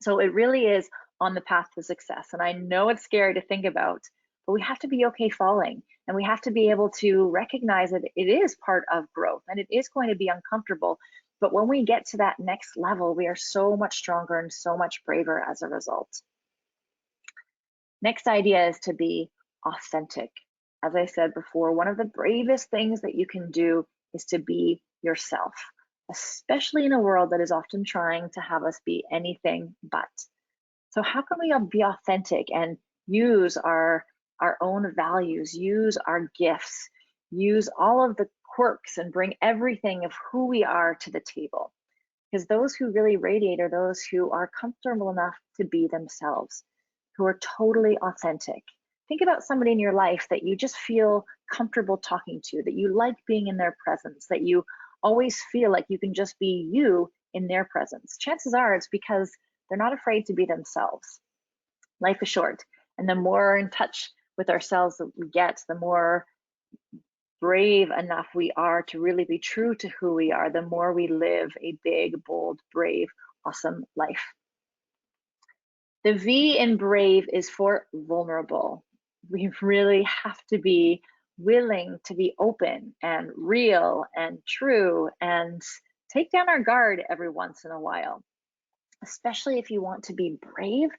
So it really is on the path to success. And I know it's scary to think about, but we have to be okay falling, and we have to be able to recognize that it is part of growth and it is going to be uncomfortable. But when we get to that next level, we are so much stronger and so much braver as a result. Next idea is to be authentic. As I said before, one of the bravest things that you can do is to be yourself, especially in a world that is often trying to have us be anything but. So how can we be authentic and use our own values, use our gifts, use all of the quirks and bring everything of who we are to the table? Because those who really radiate are those who are comfortable enough to be themselves, who are totally authentic. Think about somebody in your life that you just feel comfortable talking to, that you like being in their presence, that you always feel like you can just be you in their presence. Chances are it's because they're not afraid to be themselves. Life is short, and the more in touch with ourselves that we get, the more brave enough we are to really be true to who we are, the more we live a big, bold, brave, awesome life. The V in brave is for vulnerable. We really have to be willing to be open and real and true and take down our guard every once in a while. Especially if you want to be brave,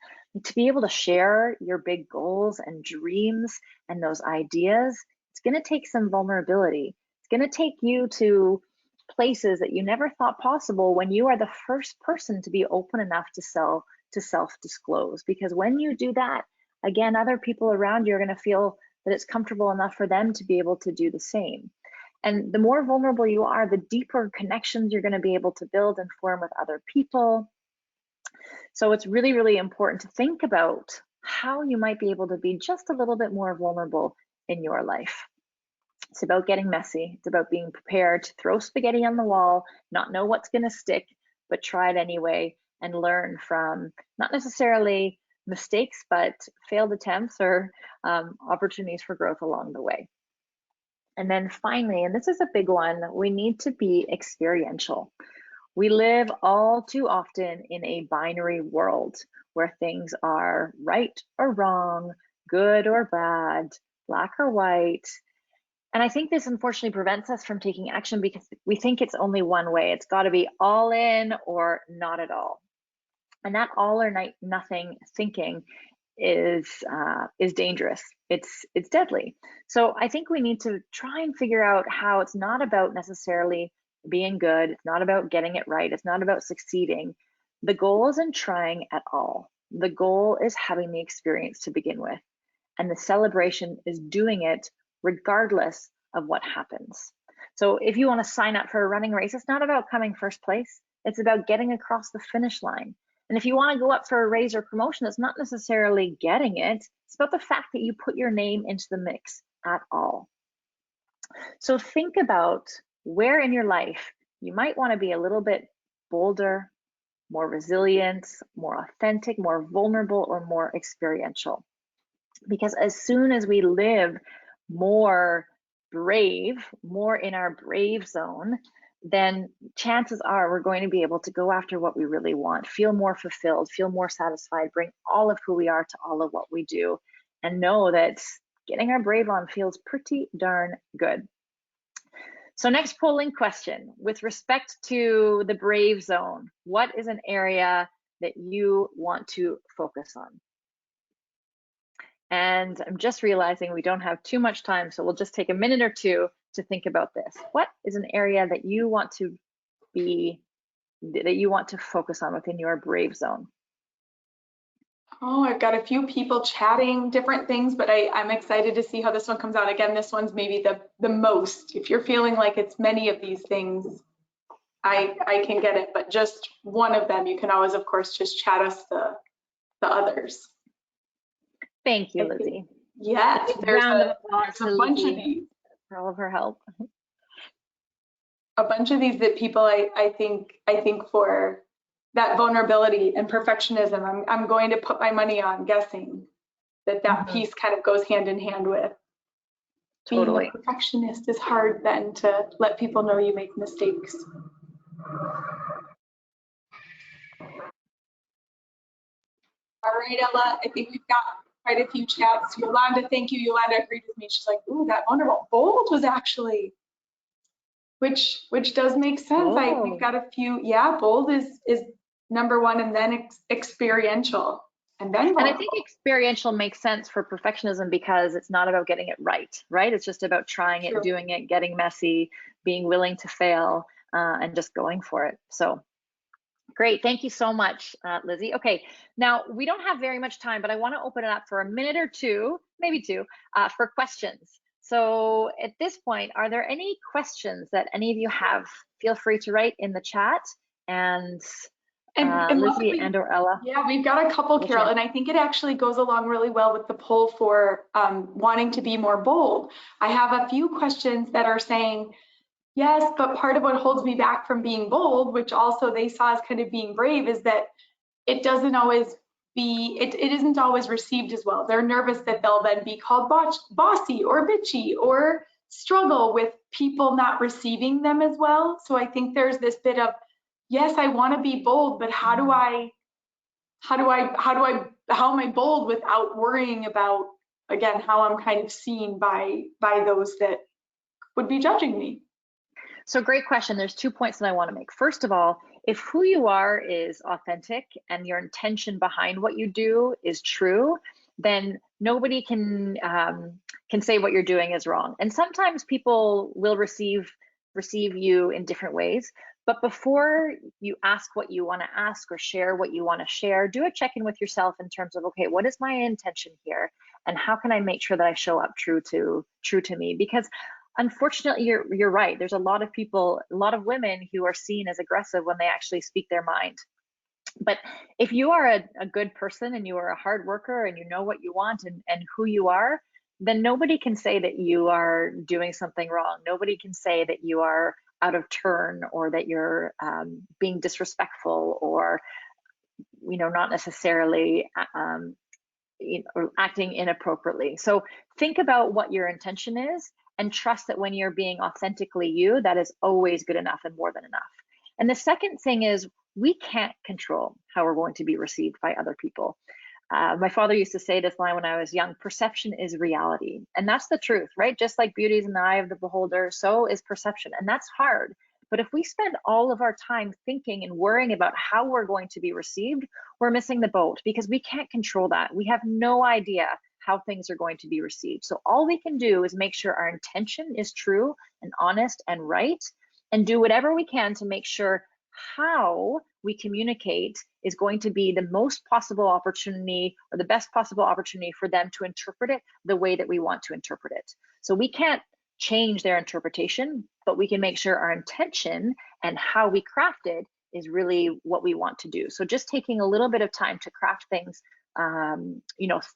to be able to share your big goals and dreams and those ideas, it's going to take some vulnerability. It's going to take you to places that you never thought possible when you are the first person to be open enough to self-disclose. Because when you do that, again, other people around you are going to feel that it's comfortable enough for them to be able to do the same. And the more vulnerable you are, the deeper connections you're going to be able to build and form with other people. So it's really, really important to think about how you might be able to be just a little bit more vulnerable in your life. It's about getting messy. It's about being prepared to throw spaghetti on the wall, not know what's going to stick, but try it anyway and learn from not necessarily mistakes, but failed attempts or opportunities for growth along the way. And then finally, and this is a big one, we need to be experiential. We live all too often in a binary world where things are right or wrong, good or bad, black or white. And I think this unfortunately prevents us from taking action because we think it's only one way. It's got to be all in or not at all. And that all or nothing thinking is dangerous. It's deadly. So I think we need to try and figure out how it's not about necessarily being good. It's not about getting it right. It's not about succeeding. The goal isn't trying at all. The goal is having the experience to begin with. And the celebration is doing it regardless of what happens. So if you want to sign up for a running race, it's not about coming first place. It's about getting across the finish line. And if you want to go up for a raise or promotion, it's not necessarily getting it. It's about the fact that you put your name into the mix at all. So think about where in your life you might want to be a little bit bolder, more resilient, more authentic, more vulnerable, or more experiential. Because as soon as we live more brave, more in our brave zone, then chances are we're going to be able to go after what we really want, feel more fulfilled, feel more satisfied, bring all of who we are to all of what we do, and know that getting our brave on feels pretty darn good. So next polling question, with respect to the brave zone, what is an area that you want to focus on? And I'm just realizing we don't have too much time, so we'll just take a minute or two to think about this. What is an area that you want to focus on within your brave zone? Oh, I've got a few people chatting different things, but I'm excited to see how this one comes out. Again, this one's maybe the most. If you're feeling like it's many of these things, I can get it, but just one of them, you can always, of course, just chat us the others. Thank you, Lizzie. Yes, there's a bunch of these. For all of her help. A bunch of these that people I think for that vulnerability and perfectionism, I'm going to put my money on guessing that piece kind of goes hand in hand with totally. Being a perfectionist is hard then to let people know you make mistakes. All right, Ella, I think we've got quite a few chats. Yolanda, thank you. Yolanda agreed with me. She's like, ooh, that vulnerable. Bold was actually, which does make sense. Oh. We've got a few. Yeah, bold is number one, and then experiential. and then And I think vulnerable. experiential makes sense for perfectionism because it's not about getting it right? It's just about trying it, True. doing it, getting messy, being willing to fail, and just going for it. So great, thank you so much, Lizzie. Okay, now we don't have very much time, but I want to open it up for a minute or two, maybe two, for questions. So at this point, are there any questions that any of you have? Feel free to write in the chat, and And Lizzie and or Ella. yeah, we've got a couple, Carol, and I think it actually goes along really well with the poll for wanting to be more bold. I have a few questions that are saying, yes, but part of what holds me back from being bold, which also they saw as kind of being brave, is that it doesn't always it isn't always received as well. They're nervous that they'll then be called bossy or bitchy or struggle with people not receiving them as well. So I think there's this bit of, yes, I want to be bold, but how am I bold without worrying about, again, how I'm kind of seen by those that would be judging me? So great question. There's 2 points that I want to make. First of all, if who you are is authentic and your intention behind what you do is true, then nobody can say what you're doing is wrong. And sometimes people will receive you in different ways. But before you ask what you want to ask or share what you want to share, do a check-in with yourself in terms of, okay, what is my intention here, and how can I make sure that I show up true to me? Because unfortunately, you're right. There's a lot of people, a lot of women who are seen as aggressive when they actually speak their mind. But if you are a good person and you are a hard worker and you know what you want and who you are, then nobody can say that you are doing something wrong. Nobody can say that you are out of turn or that you're being disrespectful or, not necessarily acting inappropriately. So think about what your intention is and trust that when you're being authentically you, that is always good enough and more than enough. And the second thing is, we can't control how we're going to be received by other people. My father used to say this line when I was young: perception is reality. And that's the truth, right? Just like beauty is in the eye of the beholder, so is perception. And that's hard. But if we spend all of our time thinking and worrying about how we're going to be received, we're missing the boat, because we can't control that. We have no idea how things are going to be received. So all we can do is make sure our intention is true and honest and right, and do whatever we can to make sure how we communicate is going to be the most possible opportunity, or the best possible opportunity, for them to interpret it the way that we want to interpret it. So we can't change their interpretation, but we can make sure our intention and how we craft it is really what we want to do. So just taking a little bit of time to craft things,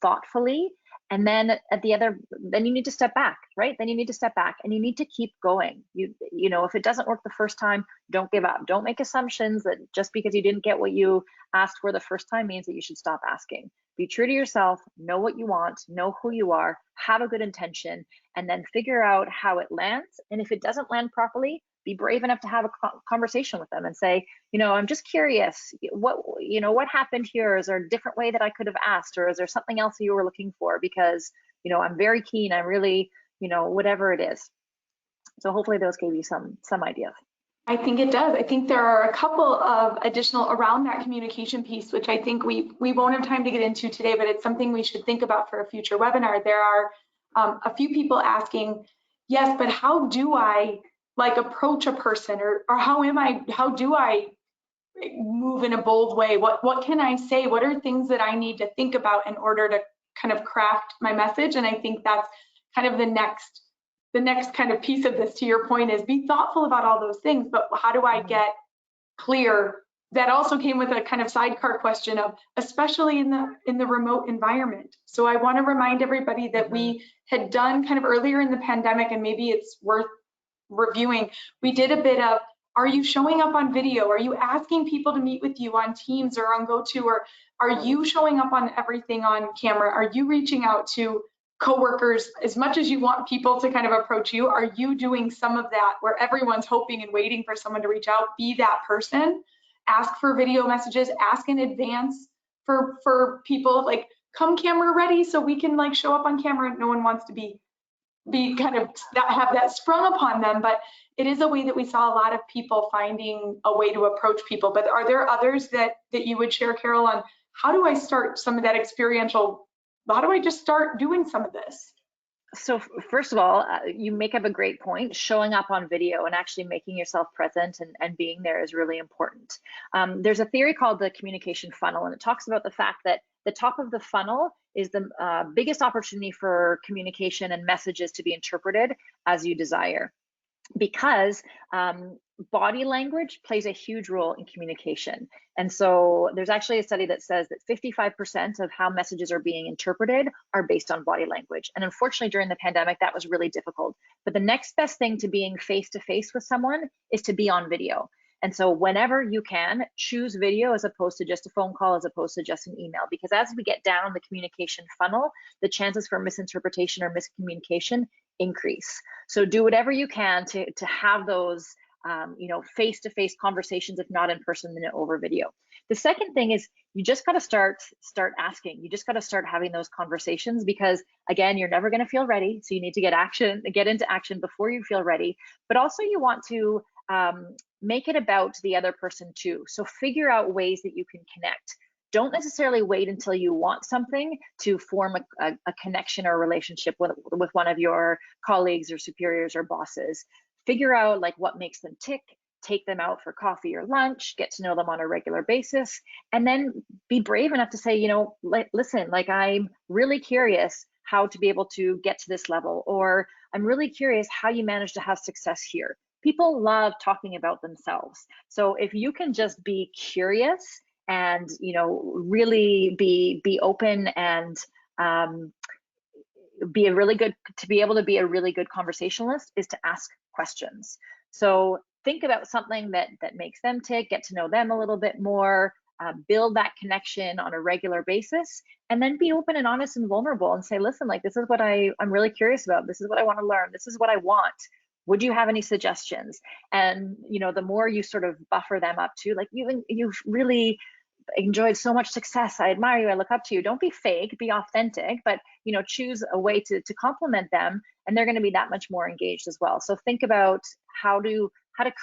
thoughtfully, and then then you need to step back, right? Then you need to step back and you need to keep going. If it doesn't work the first time, don't give up. Don't make assumptions that just because you didn't get what you asked for the first time means that you should stop asking. Be true to yourself, know what you want, know who you are, have a good intention, and then figure out how it lands. And if it doesn't land properly, be brave enough to have a conversation with them and say, I'm just curious, what happened here? Is there a different way that I could have asked, or is there something else you were looking for? Because, I'm very keen, I'm really, whatever it is. So hopefully those gave you some ideas. I think it does. I think there are a couple of additional around that communication piece, which I think we won't have time to get into today, but it's something we should think about for a future webinar. There are a few people asking, yes, but how do I approach a person, or how do I move in a bold way? What can I say? What are things that I need to think about in order to kind of craft my message? And I think that's kind of the next kind of piece of this, to your point, is be thoughtful about all those things, but how do I get clear? That also came with a kind of sidecar question of, especially in the remote environment. So I want to remind everybody that we had done kind of earlier in the pandemic, and maybe it's worth reviewing. We did a bit of, are you showing up on video? Are you asking people to meet with you on Teams or on GoTo? Or are you showing up on everything on camera? Are you reaching out to coworkers as much as you want people to kind of approach you? Are you doing some of that where everyone's hoping and waiting for someone to reach out? Be that person. Ask for video messages. Ask in advance for people, like, come camera ready so we can show up on camera. No one wants to be kind of have that sprung upon them, but it is a way that we saw a lot of people finding a way to approach people. But are there others that you would share, Carol, on how do I start some of that experiential, how do I just start doing some of this? So first of all, you make up a great point. Showing up on video and actually making yourself present and being there is really important. There's a theory called the communication funnel, and it talks about the fact that the top of the funnel is the biggest opportunity for communication and messages to be interpreted as you desire, because body language plays a huge role in communication. And so there's actually a study that says that 55% of how messages are being interpreted are based on body language. And unfortunately, during the pandemic, that was really difficult. But the next best thing to being face-to-face with someone is to be on video. And so whenever you can, choose video as opposed to just a phone call, as opposed to just an email, because as we get down the communication funnel, the chances for misinterpretation or miscommunication increase. So do whatever you can to have those face-to-face conversations, if not in person, then over video. The second thing is you just got to start asking. You just got to start having those conversations, because again, you're never going to feel ready. So you need to get into action before you feel ready. But also you want to make it about the other person too. So figure out ways that you can connect. Don't necessarily wait until you want something to form a connection or a relationship with one of your colleagues or superiors or bosses. Figure out like what makes them tick, take them out for coffee or lunch, get to know them on a regular basis, and then be brave enough to say, listen, like I'm really curious how to be able to get to this level, or I'm really curious how you manage to have success here. People love talking about themselves. So if you can just be curious and really be open and be able to be a really good conversationalist, is to ask questions. So think about something that makes them tick, get to know them a little bit more, build that connection on a regular basis, and then be open and honest and vulnerable and say, listen, like this is what I'm really curious about. This is what I want to learn. This is what I want. Would you have any suggestions? And the more you sort of buffer them up to, like you've really enjoyed so much success. I admire you. I look up to you. Don't be fake, be authentic, but choose a way to compliment them, and they're going to be that much more engaged as well. So think about how to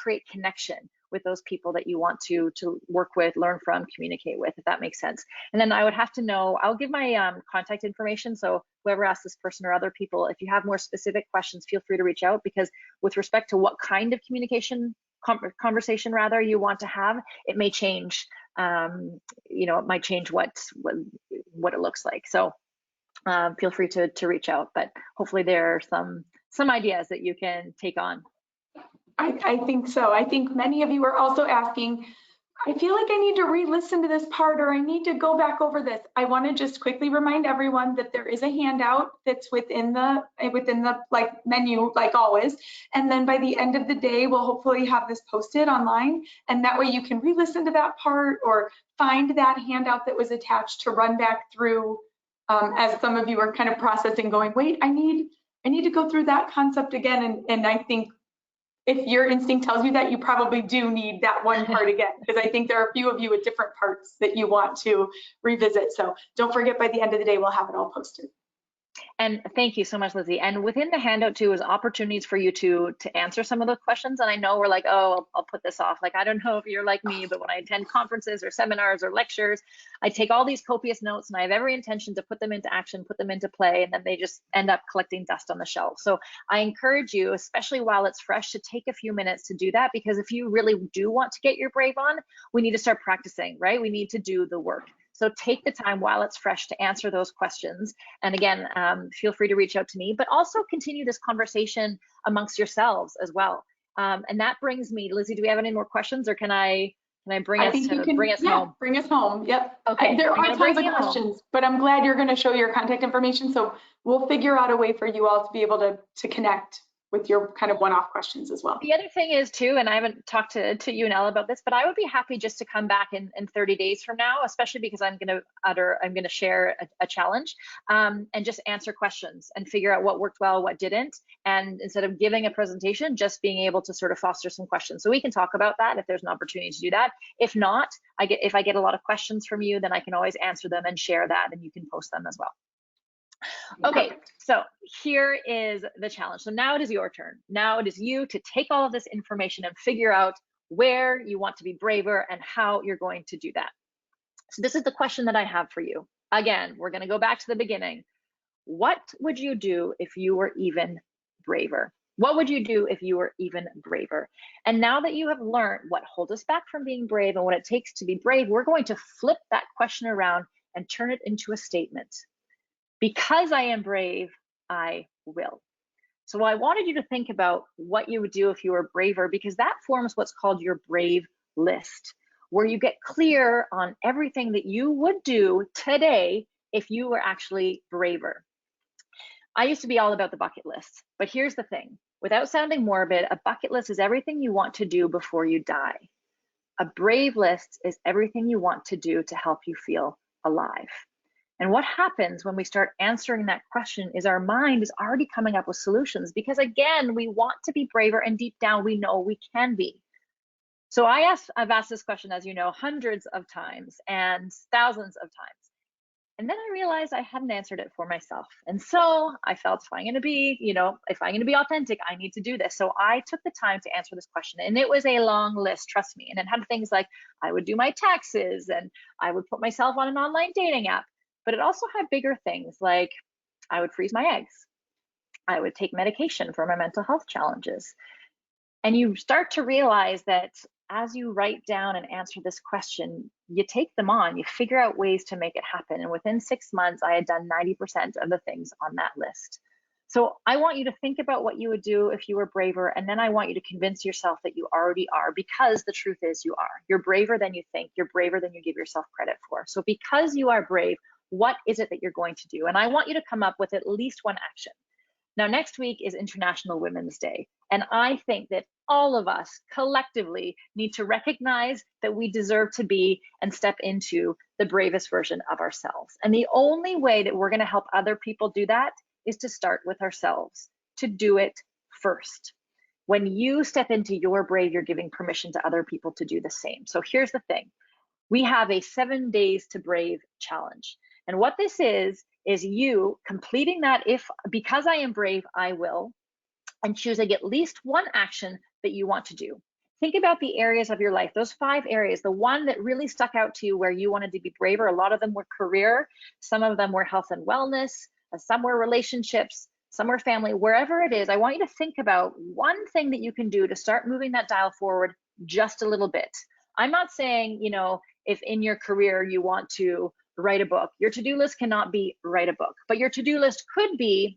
create connection with those people that you want to work with, learn from, communicate with, if that makes sense. And then I would have to know, I'll give my contact information. So whoever asks this person or other people, if you have more specific questions, feel free to reach out, because with respect to what kind of conversation rather you want to have, it may change. It might change what it looks like. So feel free to reach out, but hopefully there are some ideas that you can take on. I think so. I think many of you are also asking, I feel like I need to re-listen to this part, or I need to go back over this. I want to just quickly remind everyone that there is a handout that's within the menu, like always. And then by the end of the day, we'll hopefully have this posted online, and that way you can re-listen to that part or find that handout that was attached to run back through as some of you are kind of processing, going, wait, I need to go through that concept again. And I think if your instinct tells you that, you probably do need that one part again, because I think there are a few of you with different parts that you want to revisit. So don't forget, by the end of the day, we'll have it all posted. And thank you so much, Lizzie. And within the handout too is opportunities for you to answer some of the questions. And I know we're like, oh, I'll put this off. Like, I don't know if you're like me, but when I attend conferences or seminars or lectures, I take all these copious notes and I have every intention to put them into action, put them into play, and then they just end up collecting dust on the shelf. So I encourage you, especially while it's fresh, to take a few minutes to do that, because if you really do want to get your brave on, we need to start practicing, right? We need to do the work. So take the time while it's fresh to answer those questions. And again, feel free to reach out to me, but also continue this conversation amongst yourselves as well. And that brings me, Lizzie, do we have any more questions, or can I bring us home? Bring us home. Yep. Okay. There are tons of questions, but I'm glad you're going to show your contact information. So we'll figure out a way for you all to be able to connect with your kind of one-off questions as well. The other thing is too, and I haven't talked to you and Ella about this, but I would be happy just to come back in 30 days from now, especially because I'm going to share a challenge and just answer questions and figure out what worked well, what didn't. And instead of giving a presentation, just being able to sort of foster some questions. So we can talk about that if there's an opportunity to do that. If not, if I get a lot of questions from you, then I can always answer them and share that, and you can post them as well. Okay, so here is the challenge. So now it is your turn. Now it is you to take all of this information and figure out where you want to be braver and how you're going to do that. So this is the question that I have for you. Again, we're going to go back to the beginning. What would you do if you were even braver? What would you do if you were even braver? And now that you have learned what holds us back from being brave and what it takes to be brave, we're going to flip that question around and turn it into a statement. Because I am brave, I will. So I wanted you to think about what you would do if you were braver, because that forms what's called your brave list, where you get clear on everything that you would do today if you were actually braver. I used to be all about the bucket list, but here's the thing. Without sounding morbid, a bucket list is everything you want to do before you die. A brave list is everything you want to do to help you feel alive. And what happens when we start answering that question is our mind is already coming up with solutions, because again, we want to be braver and deep down we know we can be. So I've asked this question, as you know, hundreds of times and thousands of times. And then I realized I hadn't answered it for myself. And so I felt if I'm going to be authentic, I need to do this. So I took the time to answer this question. And it was a long list, trust me. And it had things like I would do my taxes and I would put myself on an online dating app. But it also had bigger things like I would freeze my eggs. I would take medication for my mental health challenges. And you start to realize that as you write down and answer this question, you take them on, you figure out ways to make it happen. And within 6 months, I had done 90% of the things on that list. So I want you to think about what you would do if you were braver. And then I want you to convince yourself that you already are, because the truth is you are. You're braver than you think. You're braver than you give yourself credit for. So because you are brave, what is it that you're going to do? And I want you to come up with at least one action. Now, next week is International Women's Day. And I think that all of us collectively need to recognize that we deserve to be and step into the bravest version of ourselves. And the only way that we're going to help other people do that is to start with ourselves, to do it first. When you step into your brave, you're giving permission to other people to do the same. So here's the thing. We have a 7 days to brave challenge. And what this is you completing that because I am brave, I will, and choosing at least one action that you want to do. Think about the areas of your life, those 5 areas, the one that really stuck out to you where you wanted to be braver. A lot of them were career, some of them were health and wellness, some were relationships, some were family. Wherever it is, I want you to think about one thing that you can do to start moving that dial forward just a little bit. I'm not saying, if in your career you want to write a book, your to-do list cannot be write a book, but your to-do list could be,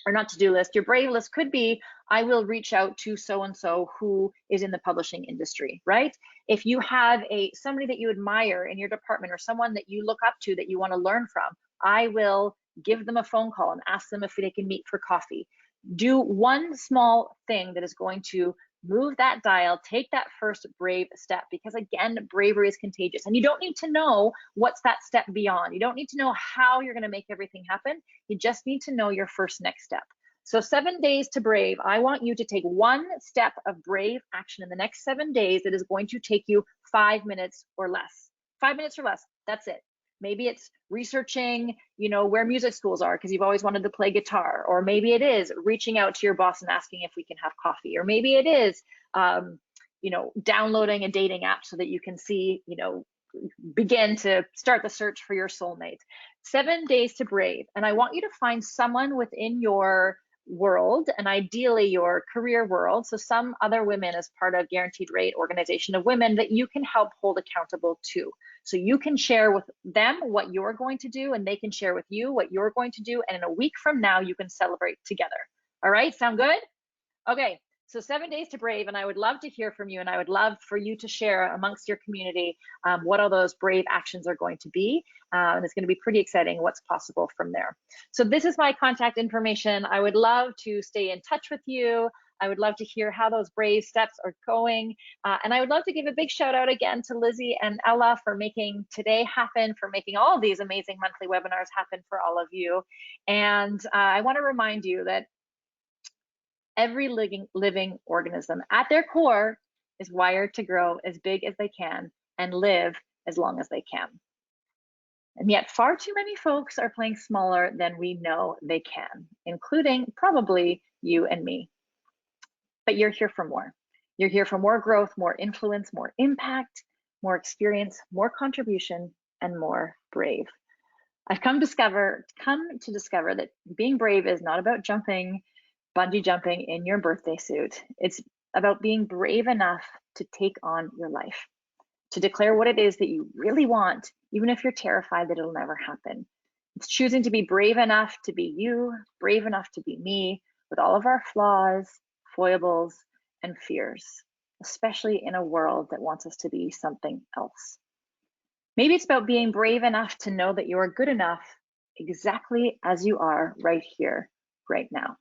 or not to-do list, your brave list could be, I will reach out to so-and-so who is in the publishing industry, right? If you have somebody that you admire in your department or someone that you look up to that you want to learn from, I will give them a phone call and ask them if they can meet for coffee. Do one small thing that is going to move that dial, take that first brave step, because again, bravery is contagious and you don't need to know what's that step beyond. You don't need to know how you're going to make everything happen. You just need to know your first next step. So 7 days to brave. I want you to take one step of brave action in the next 7 days that is going to take you 5 minutes or less. 5 minutes or less, that's it. Maybe it's researching, where music schools are because you've always wanted to play guitar. Or maybe it is reaching out to your boss and asking if we can have coffee. Or maybe it is, downloading a dating app so that you can see, begin to start the search for your soulmate. 7 days to brave. And I want you to find someone within your world, and ideally your career world, so some other women as part of Guaranteed Rate organization of women that you can help hold accountable to. So you can share with them what you're going to do and they can share with you what you're going to do, and in a week from now you can celebrate together. All right, sound good? Okay, so 7 days to brave, and I would love to hear from you, and I would love for you to share amongst your community what all those brave actions are going to be, and it's going to be pretty exciting what's possible from there. So this is my contact information. I would love to stay in touch with you. I would love to hear how those brave steps are going, and I would love to give a big shout out again to Lizzie and Ella for making today happen, for making all of these amazing monthly webinars happen for all of you. And I want to remind you that every living organism at their core is wired to grow as big as they can and live as long as they can. And yet far too many folks are playing smaller than we know they can, including probably you and me. But you're here for more. You're here for more growth, more influence, more impact, more experience, more contribution, and more brave. I've come to discover that being brave is not about bungee jumping in your birthday suit. It's about being brave enough to take on your life, to declare what it is that you really want, even if you're terrified that it'll never happen. It's choosing to be brave enough to be you, brave enough to be me, with all of our flaws, foibles, and fears, especially in a world that wants us to be something else. Maybe it's about being brave enough to know that you are good enough exactly as you are right here, right now.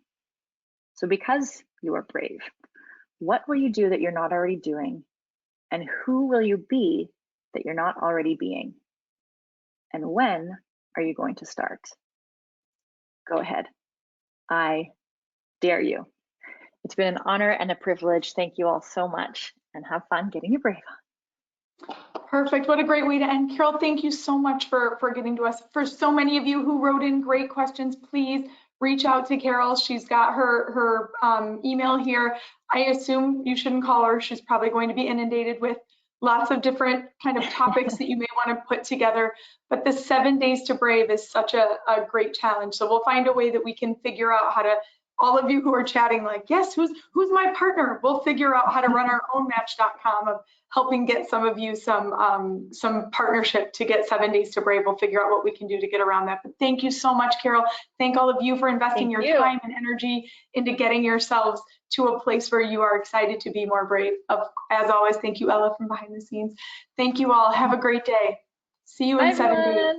So because you are brave, what will you do that you're not already doing? And who will you be that you're not already being? And when are you going to start? Go ahead. I dare you. It's been an honor and a privilege. Thank you all so much, and have fun getting your brave on. Perfect. What a great way to end. Carol, thank you so much for getting to us. For so many of you who wrote in great questions, please reach out to Carol. She's got her email here. I assume you shouldn't call her. She's probably going to be inundated with lots of different kind of topics that you may want to put together. But the 7 days to brave is such a great challenge. So we'll find a way that we can figure out how to, all of you who are chatting like, yes, who's my partner? We'll figure out how to run our own match.com of helping get some of you some partnership to get 7 days to brave. We'll figure out what we can do to get around that. But thank you so much, Carol. Thank all of you for investing your time and energy into getting yourselves to a place where you are excited to be more brave. As always, thank you, Ella, from behind the scenes. Thank you all. Have a great day. See you in 7 days.